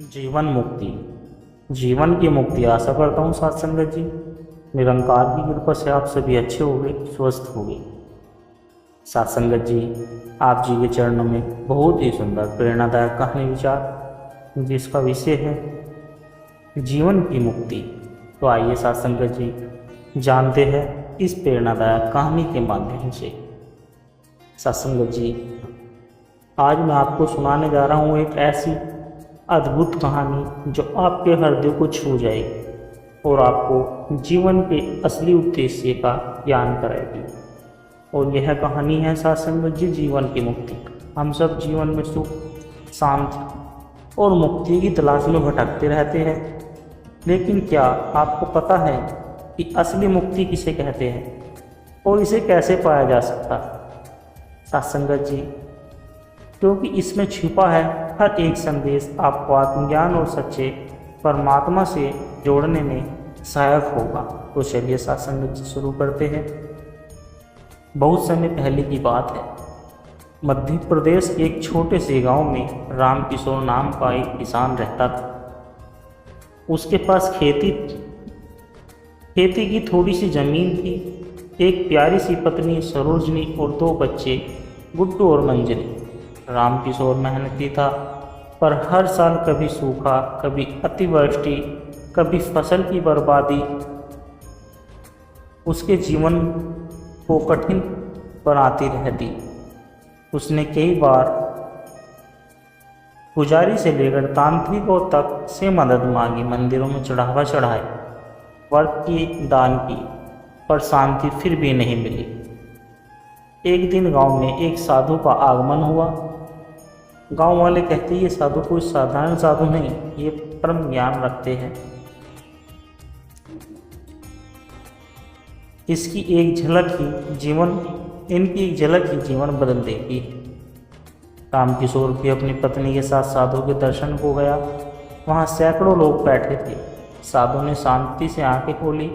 जीवन मुक्ति। जीवन की मुक्ति आशा करता हूँ साथ संगत जी निरंकार की कृपा से आप सभी अच्छे हो गए, स्वस्थ हो गए। साथ संगत जी, आप जी के चरणों में बहुत ही सुंदर प्रेरणादायक कहानी विचार जिसका विषय है जीवन की मुक्ति। तो आइए साथ संगत जी जानते हैं इस प्रेरणादायक कहानी के माध्यम से। साथ संगत जी, आज मैं आपको सुनाने जा रहा हूँ एक ऐसी अद्भुत कहानी जो आपके हृदय को छू जाए और आपको जीवन के असली उद्देश्य का ज्ञान कराएगी। और यह कहानी है साथ संगत जी जीवन की मुक्ति। हम सब जीवन में सुख, शांति और मुक्ति की तलाश में भटकते रहते हैं, लेकिन क्या आपको पता है कि असली मुक्ति किसे कहते हैं और इसे कैसे पाया जा सकता है? साथ संगत जी, क्योंकि इसमें छिपा है हर एक संदेश आपको आत्मज्ञान और सच्चे परमात्मा से जोड़ने में सहायक होगा। तो चलिए साथ संगत जी शुरू करते हैं। बहुत समय पहले की बात है, मध्य प्रदेश के एक छोटे से गांव में रामकिशोर नाम का एक किसान रहता था। उसके पास खेती की थोड़ी सी जमीन थी, एक प्यारी सी पत्नी सरोजनी और 2 बच्चे गुड्डू और मंजरी। रामकिशोर मेहनती था, पर हर साल कभी सूखा, कभी अतिवृष्टि, कभी फसल की बर्बादी उसके जीवन को कठिन बनाती रहती। उसने कई बार पुजारी से लेकर तांत्रिकों तक से मदद मांगी, मंदिरों में चढ़ावा चढ़ाए, व्रत की, दान की, पर शांति फिर भी नहीं मिली। एक दिन गांव में एक साधु का आगमन हुआ। गांव वाले कहते ये साधु कोई साधारण साधु नहीं, ये परम ज्ञान रखते हैं, इनकी एक झलक ही जीवन बदल देगी। रामकिशोर भी अपनी पत्नी के साथ साधु के दर्शन को गया। वहाँ सैकड़ों लोग बैठे थे। साधु ने शांति से आंखें खोली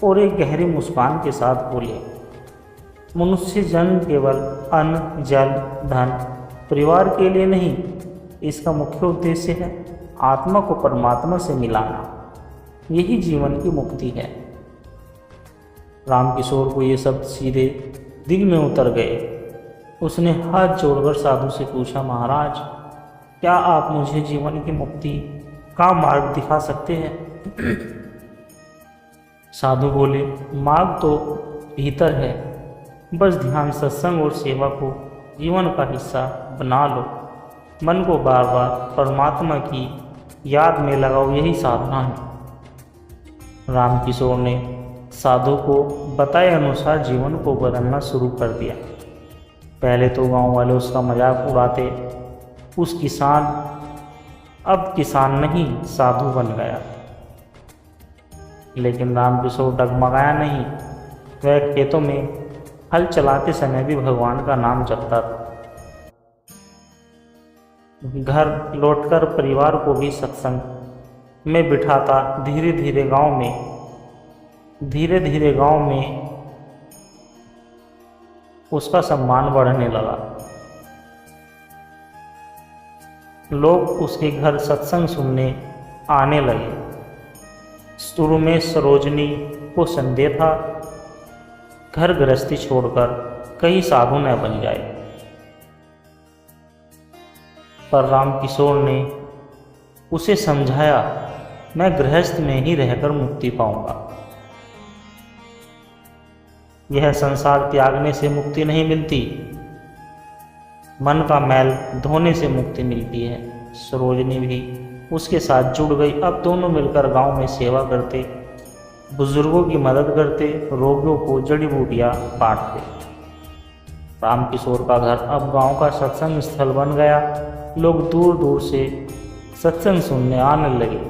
और एक गहरी मुस्कान के साथ बोले, मनुष्य जन्म केवल अन्न, जल, धन, परिवार के लिए नहीं, इसका मुख्य उद्देश्य है आत्मा को परमात्मा से मिलाना। यही जीवन की मुक्ति है। रामकिशोर को ये शब्द सीधे दिल में उतर गए। उसने हाथ जोड़कर साधु से पूछा, महाराज, क्या आप मुझे जीवन की मुक्ति का मार्ग दिखा सकते हैं? साधु बोले, मार्ग तो भीतर है, बस ध्यान, सत्संग और सेवा को जीवन का हिस्सा बना लो। मन को बार बार परमात्मा की याद में लगाओ, यही साधना है। रामकिशोर ने साधु को बताए अनुसार जीवन को बदलना शुरू कर दिया। पहले तो गांव वाले उसका मजाक उड़ाते, अब किसान नहीं साधु बन गया। लेकिन रामकिशोर डगमगाया नहीं। वह खेतों में हल चलाते समय भी भगवान का नाम जपता था। घर लौटकर परिवार को भी सत्संग में बिठाता। धीरे धीरे गांव में उसका सम्मान बढ़ने लगा। लोग उसके घर सत्संग सुनने आने लगे। शुरू में सरोजनी को संदेह था घर गृहस्थी छोड़कर कहीं साधु न बन जाए, पर रामकिशोर ने उसे समझाया, मैं गृहस्थ में ही रहकर मुक्ति पाऊंगा। यह संसार त्यागने से मुक्ति नहीं मिलती, मन का मैल धोने से मुक्ति मिलती है। सरोजनी भी उसके साथ जुड़ गई। अब दोनों मिलकर गांव में सेवा करते, बुजुर्गों की मदद करते, रोगियों को जड़ी बूटियां बांटते। रामकिशोर का घर अब गांव का सत्संग स्थल बन गया। लोग दूर दूर से सत्संग सुनने आने लगे।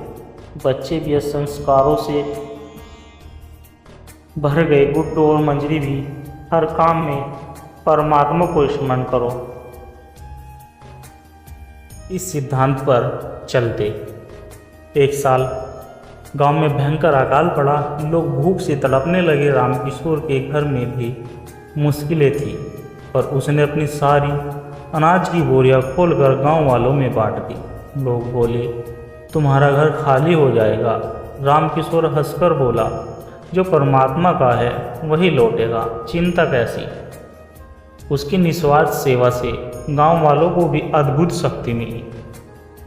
बच्चे भी संस्कारों से भर गए। गुड्डू और मंजरी भी हर काम में परमात्मा को स्मरण करो, इस सिद्धांत पर चलते। एक साल गांव में भयंकर अकाल पड़ा। लोग भूख से तड़पने लगे। रामकिशोर के घर में भी मुश्किलें थी, पर उसने अपनी सारी अनाज की बोरियां खोलकर गांव वालों में बांट दी। लोग बोले, तुम्हारा घर खाली हो जाएगा। रामकिशोर हंसकर बोला, जो परमात्मा का है वही लौटेगा, चिंता कैसी। उसकी निस्वार्थ सेवा से गांव वालों को भी अद्भुत शक्ति मिली।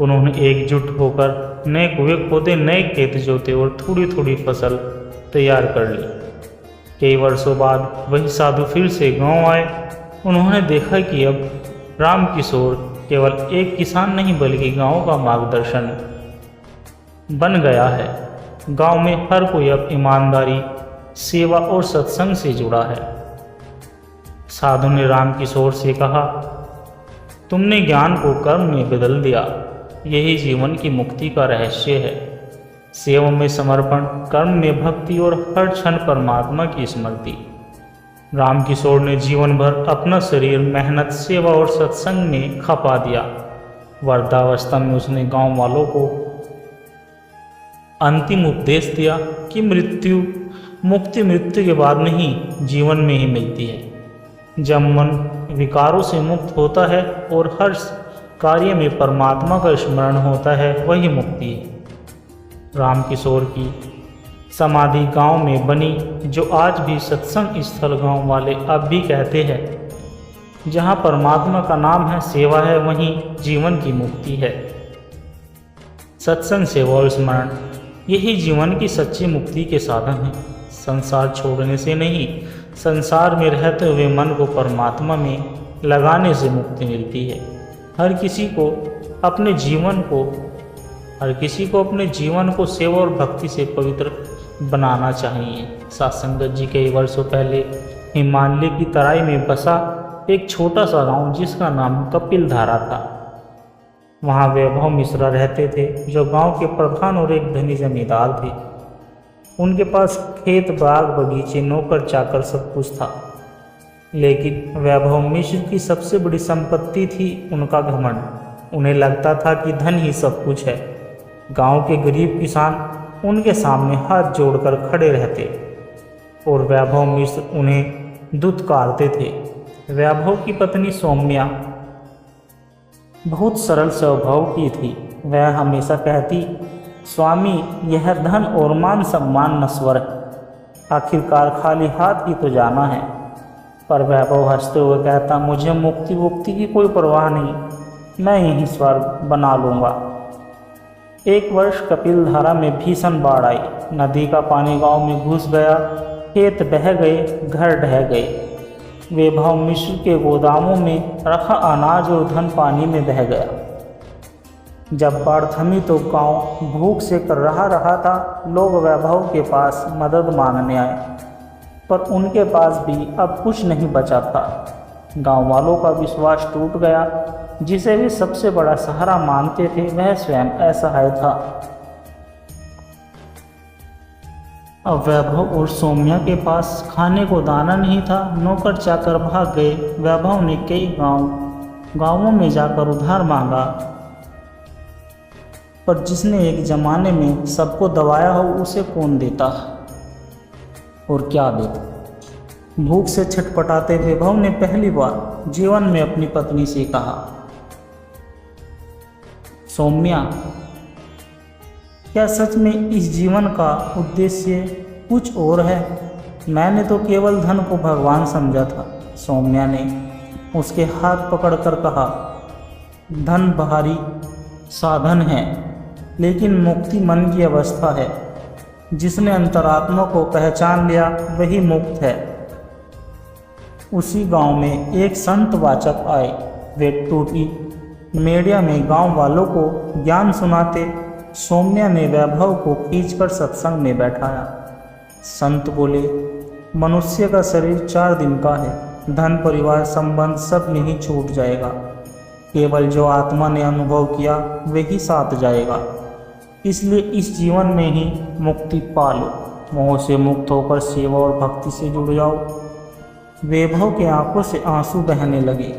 उन्होंने एकजुट होकर नए कुएं खोदे, नए खेत जोते और थोड़ी थोड़ी फसल तैयार कर ली। कई वर्षों बाद वही साधु फिर से गांव आए। उन्होंने देखा कि अब रामकिशोर केवल एक किसान नहीं बल्कि गांव का मार्गदर्शन बन गया है। गांव में हर कोई अब ईमानदारी, सेवा और सत्संग से जुड़ा है। साधु ने रामकिशोर से कहा, तुमने ज्ञान को कर्म में बदल दिया। यही जीवन की मुक्ति का रहस्य है। सेवा में समर्पण, कर्म में भक्ति और हर क्षण परमात्मा की स्मृति। रामकिशोर ने जीवन भर अपना शरीर मेहनत, सेवा और सत्संग में खपा दिया। वृद्धावस्था में उसने गांव वालों को अंतिम उपदेश दिया कि मुक्ति मृत्यु के बाद नहीं, जीवन में ही मिलती है। जब मन विकारों से मुक्त होता है और हर कार्य में परमात्मा का स्मरण होता है, वही मुक्ति है। रामकिशोर की समाधि गांव में बनी, जो आज भी सत्संग स्थल गांव वाले अब भी कहते हैं। जहां परमात्मा का नाम है, सेवा है, वहीं जीवन की मुक्ति है। सत्संग, सेवा और स्मरण, यही जीवन की सच्ची मुक्ति के साधन हैं। संसार छोड़ने से नहीं, संसार में रहते हुए मन को परमात्मा में लगाने से मुक्ति मिलती है। हर किसी को अपने जीवन को सेवा और भक्ति से पवित्र बनाना चाहिए। सत्संगत जी कई वर्षों पहले हिमालय की तराई में बसा एक छोटा सा गांव, जिसका नाम कपिलधारा था। वहाँ वैभव मिश्रा रहते थे, जो गांव के प्रधान और एक धनी जमींदार थे। उनके पास खेत, बाग, बगीचे, नौकर चाकर सब कुछ था। लेकिन वैभव मिश्र की सबसे बड़ी संपत्ति थी उनका घमंड। उन्हें लगता था कि धन ही सब कुछ है। गांव के गरीब किसान उनके सामने हाथ जोड़कर खड़े रहते और वैभव मिश्र उन्हें दुत्कारते थे। वैभव की पत्नी सौम्या बहुत सरल स्वभाव की थी। वह हमेशा कहती, स्वामी, यह धन और मान सम्मान नश्वर है, आखिरकार खाली हाथ ही तो जाना है। पर वैभव हंसते हुए कहता, मुझे मुक्ति की कोई परवाह नहीं, मैं यही स्वर्ग बना लूँगा। एक वर्ष कपिलधारा में भीषण बाढ़ आई। नदी का पानी गांव में घुस गया, खेत बह गए, घर ढह गए। वैभव मिश्र के गोदामों में रखा अनाज और धन पानी में बह गया। जब बाढ़ थमी तो गांव भूख से कर रहा था। लोग वैभव के पास मदद मांगने आए, पर उनके पास भी अब कुछ नहीं बचा था। गांव वालों का विश्वास टूट गया। जिसे वे सबसे बड़ा सहारा मानते थे, वह स्वयं असहाय था। अब वैभव और सौम्या के पास खाने को दाना नहीं था। नौकर चाकर भाग गए। वैभव ने कई गांवों में जाकर उधार मांगा, पर जिसने एक जमाने में सबको दबाया हो, उसे कौन देता और क्या देता। भूख से छटपटाते वैभव ने पहली बार जीवन में अपनी पत्नी से कहा, सौम्या, क्या सच में इस जीवन का उद्देश्य कुछ और है? मैंने तो केवल धन को भगवान समझा था। सौम्या ने उसके हाथ पकड़कर कहा, धन बाहरी साधन है, लेकिन मुक्ति मन की अवस्था है। जिसने अंतरात्मा को पहचान लिया वही मुक्त है। उसी गांव में एक संत वाचक आए। वे टूटी मीडिया में गांव वालों को ज्ञान सुनाते। सौम्या ने वैभव को खींचकर सत्संग में बैठाया। संत बोले, मनुष्य का शरीर 4 दिन का है, धन, परिवार, संबंध सब यहीं छूट जाएगा। केवल जो आत्मा ने अनुभव किया वही साथ जाएगा। इसलिए इस जीवन में ही मुक्ति पा लो। मोह से मुक्त होकर सेवा और भक्ति से जुड़ जाओ। वैभव के आंखों से आंसू बहने लगे।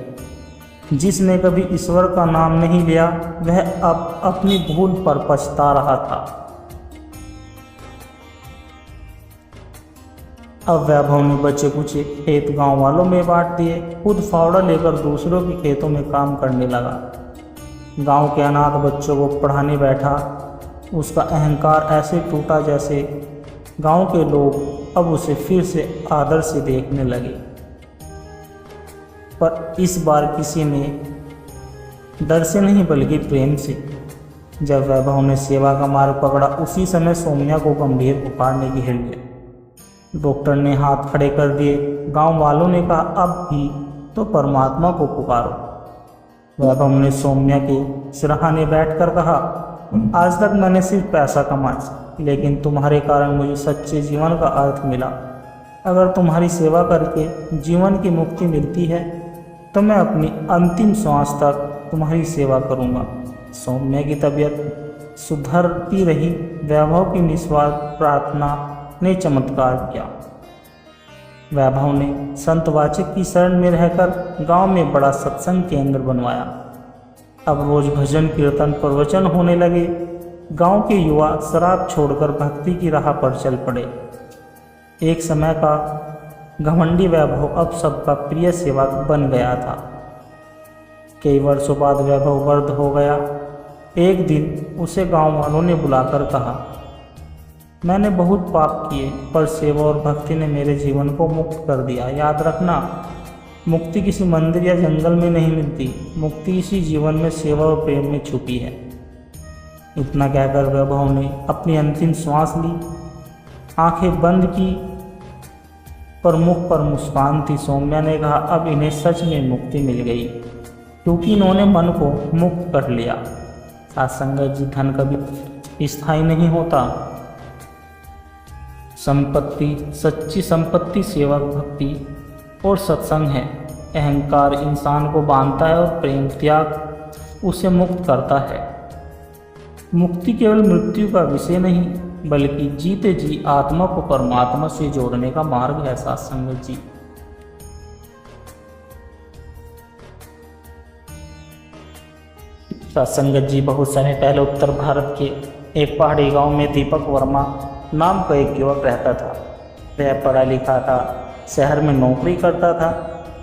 जिसने कभी ईश्वर का नाम नहीं लिया, वह अब अपनी भूल पर पछता रहा था। अब वैभव ने बचे कुचे खेत गांव वालों में बांट दिए। खुद फावड़ा लेकर दूसरों के खेतों में काम करने लगा। गांव के अनाथ बच्चों को पढ़ाने बैठा। उसका अहंकार ऐसे टूटा जैसे गांव के लोग अब उसे फिर से आदर से देखने लगे। पर इस बार किसी ने डर से नहीं बल्कि प्रेम से। जब वैभव ने सेवा का मार्ग पकड़ा, उसी समय सौम्या को गंभीर बुखार ने घेर लिया। डॉक्टर ने हाथ खड़े कर दिए। गांव वालों ने कहा, अब भी तो परमात्मा को पुकारो। वैभव ने सौम्या के सिरहाने बैठकर कहा, आज तक मैंने सिर्फ पैसा कमाया, लेकिन तुम्हारे कारण मुझे सच्चे जीवन का अर्थ मिला। अगर तुम्हारी सेवा करके जीवन की मुक्ति मिलती है तो मैं अपनी अंतिम श्वास तक तुम्हारी सेवा करूंगा। सौम्या की तबीयत सुधरती रही। वैभव की निस्वार्थ प्रार्थना ने चमत्कार किया। वैभव ने संतवाचक की शरण में रहकर गांव में बड़ा सत्संग केंद्र बनवाया। अब रोज भजन कीर्तन प्रवचन होने लगे। गांव के युवा शराब छोड़कर भक्ति की राह पर चल पड़े। एक समय का घमंडी वैभव अब सबका प्रिय सेवक बन गया था। कई वर्षों बाद वैभव वृद्ध हो गया। एक दिन उसे गांव वालों ने बुलाकर कहा, मैंने बहुत पाप किए, पर सेवा और भक्ति ने मेरे जीवन को मुक्त कर दिया। याद रखना, मुक्ति किसी मंदिर या जंगल में नहीं मिलती, मुक्ति इसी जीवन में सेवा और प्रेम में छुपी है। इतना कहकर वैभव ने अपनी अंतिम श्वास ली। आंखें बंद की, पर मुख पर मुस्कान थी। सौम्या ने कहा, अब इन्हें सच में मुक्ति मिल गई, क्योंकि इन्होंने मन को मुक्त कर लिया। साथ संगत जी, धन कभी स्थायी नहीं होता। संपत्ति, सच्ची संपत्ति सेवा, भक्ति और सत्संग है। अहंकार इंसान को बांधता है और प्रेम त्याग उसे मुक्त करता है। मुक्ति केवल मृत्यु का विषय नहीं, बल्कि जीते जी आत्मा को परमात्मा से जोड़ने का मार्ग है। साथ संगत जी, संगत जी, बहुत समय पहले उत्तर भारत के एक पहाड़ी गांव में दीपक वर्मा नाम का एक युवक रहता था। वह पढ़ा लिखा था, शहर में नौकरी करता था,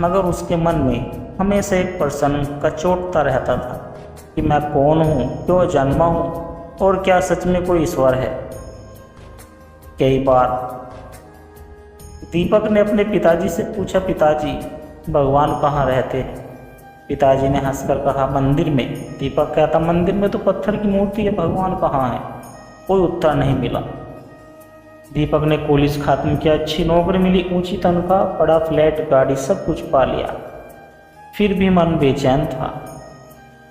मगर उसके मन में हमेशा एक प्रश्न कचोटता रहता था कि मैं कौन हूँ, क्यों जन्मा हूँ और क्या सच में कोई ईश्वर है। कई बार दीपक ने अपने पिताजी से पूछा, पिताजी भगवान कहाँ रहते हैं? पिताजी ने हंसकर कहा, मंदिर में। दीपक कहता, मंदिर में तो पत्थर की मूर्ति है, भगवान कहाँ है? कोई उत्तर नहीं मिला। दीपक ने कॉलेज खत्म किया, अच्छी नौकरी मिली, ऊंची तनख्वाह, बड़ा फ्लैट, गाड़ी, सब कुछ पा लिया। फिर भी मन बेचैन था।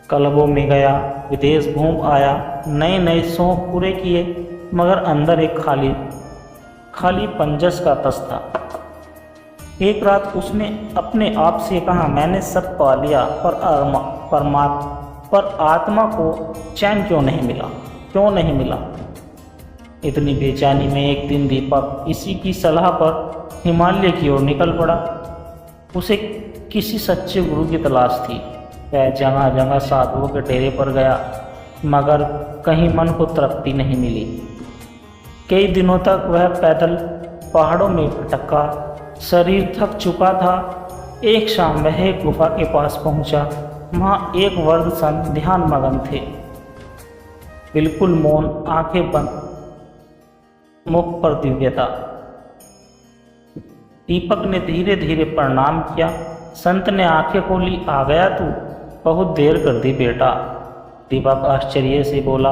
क्लबों में गया, विदेश घूम आया, नए नए शौक पूरे किए, मगर अंदर एक खाली पंजस का तस था। एक रात उसने अपने आप से कहा, मैंने सब पा लिया, पर आत्मा को चैन क्यों नहीं मिला? इतनी बेचैनी में एक दिन दीपक इसी की सलाह पर हिमालय की ओर निकल पड़ा। उसे किसी सच्चे गुरु की तलाश थी। वह जगह जगह साधुओं के डेरे पर गया, मगर कहीं मन को तृप्ति नहीं मिली। कई दिनों तक वह पैदल पहाड़ों में भटका, शरीर थक चुका था। एक शाम वह एक गुफा के पास पहुंचा। वहाँ एक वृद्ध संत ध्यान मगन थे, बिल्कुल मौन, आंखें बंद, मुख पर दिव्यता। दीपक ने धीरे धीरे प्रणाम किया। संत ने आंखें खोली, आ गया तू? बहुत देर कर दी बेटा। दीपक आश्चर्य से बोला,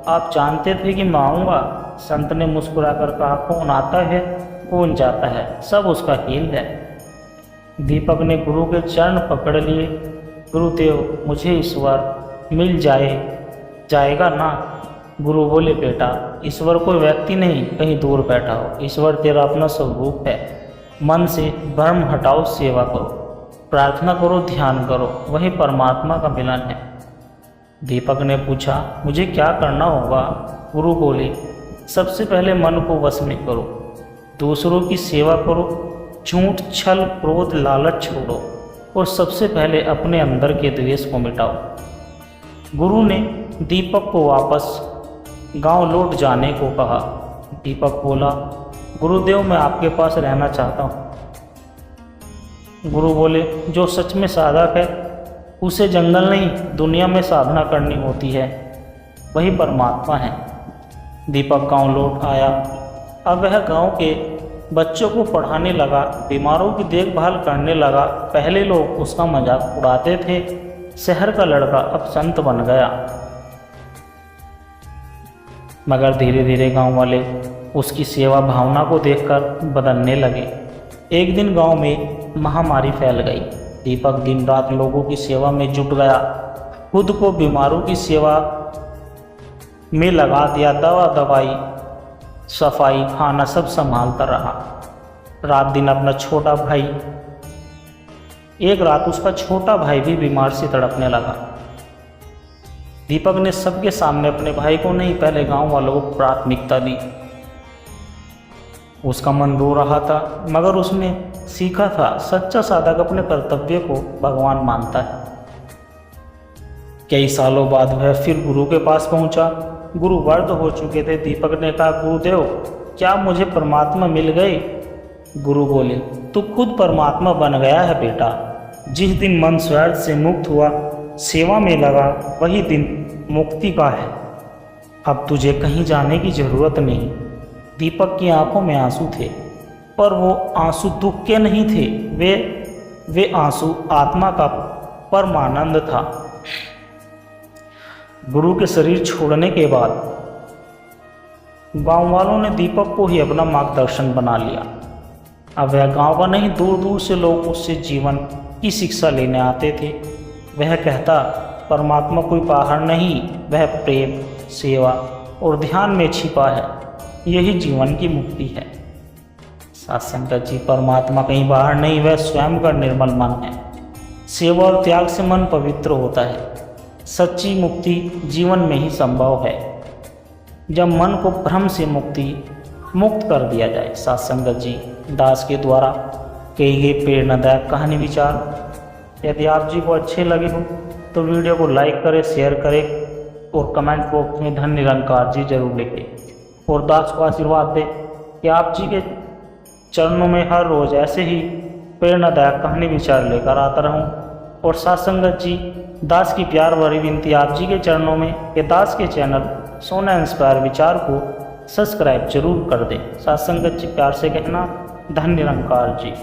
आप जानते थे कि मैं आऊँगा? संत ने मुस्कुराकर कहा, कौन आता है कौन जाता है, सब उसका खेल है। दीपक ने गुरु के चरण पकड़ लिए। गुरुदेव, मुझे ईश्वर मिल जाएगा ना? गुरु बोले, बेटा ईश्वर कोई व्यक्ति नहीं, कहीं दूर बैठा हो। ईश्वर तेरा अपना स्वरूप है। मन से भ्रम हटाओ, सेवा करो, प्रार्थना करो, ध्यान करो, वही परमात्मा का मिलन है। दीपक ने पूछा, मुझे क्या करना होगा? गुरु बोले, सबसे पहले मन को वश में करो, दूसरों की सेवा करो, झूठ, छल, क्रोध, लालच छोड़ो और सबसे पहले अपने अंदर के द्वेष को मिटाओ। गुरु ने दीपक को वापस गांव लौट जाने को कहा। दीपक बोला, गुरुदेव, मैं आपके पास रहना चाहता हूँ। गुरु बोले, जो सच में साधक है उसे जंगल नहीं, दुनिया में साधना करनी होती है, वही परमात्मा है। दीपक गांव लौट आया। अब वह गांव के बच्चों को पढ़ाने लगा, बीमारों की देखभाल करने लगा। पहले लोग उसका मजाक उड़ाते थे, शहर का लड़का अब संत बन गया। मगर धीरे धीरे गांव वाले उसकी सेवा भावना को देखकर बदलने लगे। एक दिन गांव में महामारी फैल गई। दीपक दिन रात लोगों की सेवा में जुट गया, खुद को बीमारों की सेवा में लगा दिया। दवा दवाई सफाई खाना सब संभालता रहा। रात दिन अपना छोटा भाई एक रात उसका छोटा भाई भी बीमार से तड़पने लगा। दीपक ने सबके सामने अपने भाई को नहीं, पहले गांव वालों को प्राथमिकता दी। उसका मन रो रहा था, मगर उसने सीखा था सच्चा साधक अपने कर्तव्य को भगवान मानता है। कई सालों बाद वह फिर गुरु के पास पहुंचा। गुरु वृद्ध हो चुके थे। दीपक ने कहा, गुरुदेव क्या मुझे परमात्मा मिल गए? गुरु बोले, तू खुद परमात्मा बन गया है बेटा। जिस दिन मन स्वार्थ से मुक्त हुआ, सेवा में लगा, वही दिन मुक्ति का है। अब तुझे कहीं जाने की जरूरत नहीं। दीपक की आंखों में आंसू थे, पर वो आंसू दुख के नहीं थे, वे आंसू आत्मा का परमानंद था। गुरु के शरीर छोड़ने के बाद गांव वालों ने दीपक को ही अपना मार्गदर्शन बना लिया। अब वह गांव का नहीं, दूर दूर से लोग उससे जीवन की शिक्षा लेने आते थे। वह कहता, परमात्मा कोई बाहर नहीं, वह प्रेम, सेवा और ध्यान में छिपा है। यही जीवन की मुक्ति है। साथ संगत जी, परमात्मा कहीं बाहर नहीं, वह स्वयं का निर्मल मन है। सेवा और त्याग से मन पवित्र होता है। सच्ची मुक्ति जीवन में ही संभव है, जब मन को भ्रम से मुक्त कर दिया जाए। साथ संगत जी, दास के द्वारा कही गई प्रेरणादायक कहानी विचार यदि आप जी को अच्छे लगे हो तो वीडियो को लाइक करें, शेयर करें और कमेंट बॉक्स में धन्य निरंकार जी जरूर लिखें। और दास को आशीर्वाद दें कि आप जी के चरणों में हर रोज़ ऐसे ही प्रेरणादायक कहानी विचार लेकर आता रहूं। और साथ संगत जी, दास की प्यार भरी विनती आप जी के चरणों में कि दास के चैनल सोना इंस्पायर विचार को सब्सक्राइब जरूर कर दें। साथ संगत जी, प्यार से कहना, धन्य निरंकार जी।